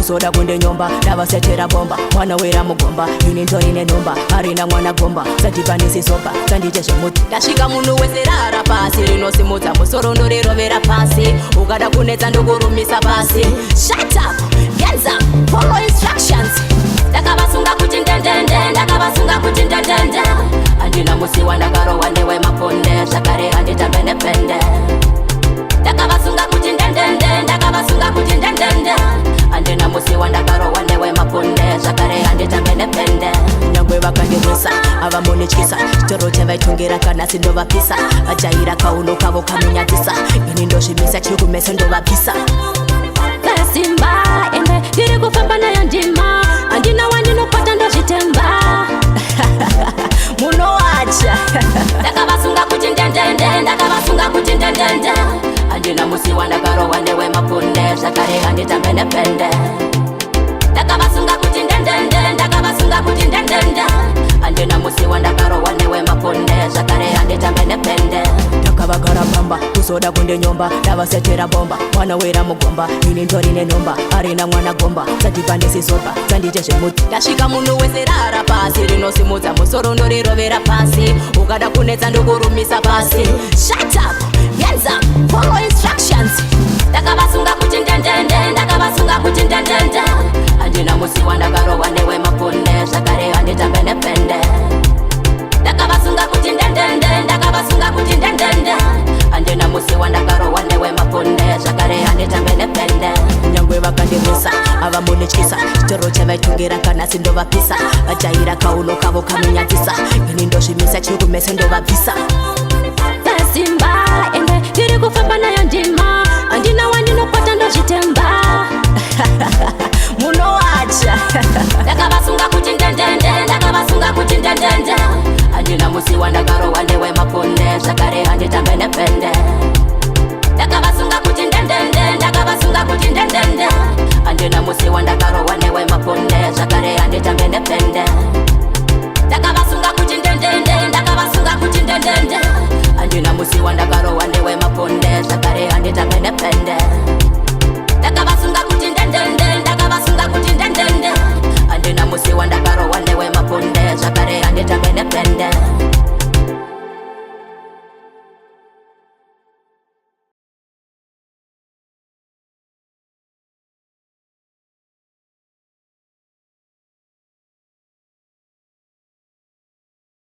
kuzoda kunde nyomba ndavasetera bomba mwana wera mugomba ini ntorine numba arina mwana gomba sadhibanisi soba sandite zvemuti ndasvika munhu wese rara pasi rinosimudza musoro ndorirovera pasi ukada kunetsa ndokurumisa pasi shut up hands up follow instructions ndakavasunga kuti ndendende ndakavasunga kuti ndendende handina musiwa ndakarohwa ndewemaponde zvakare handitambe nepende ndakavasunga kuti ndendende ndakavasunga kuti ndendende handina musiwa ndakarohwa ndewemaponde zvakare handitambe nepende nyangwe vakandirwisa avamonityisa chitoro chavaitungira kana sindovapisa vajaira kauno kavo kamenyadzisa ini ndozvimisa chiri kumesa ndovapisa simba ende ndiri kufamba nayo ndima handina wandinokwata ndozvitemba munowacha ndakavasunga kuti ndendende ndakavasunga kuti ndendende handina musiwa ndakarohwa ndewemaponde zvakare handitambe nepende ndakavasunga kuti ndendende ndakavasunga kuti ndendende handina musiwa ndakarohwa ndewemaponde zvakare handitambe nepende ndakavagara pamba kuzoda kunde nyomba ndavasetera bomba mwana wera mugomba ini ntorine numba arina mwana gomba sadhibanisi soba sandite zvemuti ndasvika munhu wese rara pasi rinosimudza musoro ndorirovera pasi ukada kunetsa ndokurumisa pasi shut up hands up follow instructions ndakavasunga kuti ndendende ndakavasunga kuti ndendende handina musiwa ndakarohwa ndewemaponde zvakare handitambe nepende ndakavasunga kuti ndendende ndakavasunga kuti ndendende handina musiwa ndakarohwa ndewemaponde zvakare handitambe nepende nyangwe vakandirwisa avamonityisa chitoro chavaitungira kana sindovapisa vajaira kauno kavo kamenyadzisa ini ndozvimisa chiri kumesa ndovapisa simba ende ndiri kufamba nayo ndima handina wandinokwata ndozvitemba munowacha ndakavasunga kuti ndendende ndakavasunga kuti ndendende handina musiwa ndakarohwa ndewemaponde zvakare handitambe nepende ndakavasunga kuti ndendende ndakavasunga kuti ndendende handina musiwa ndakarohwa ndewemaponde zvakare handitambe nepende ndakavasunga kuti ndendende ndakavasunga kuti ndendende handina musiwa ndakarohwa ndewemaponde zvakare handitambe nepende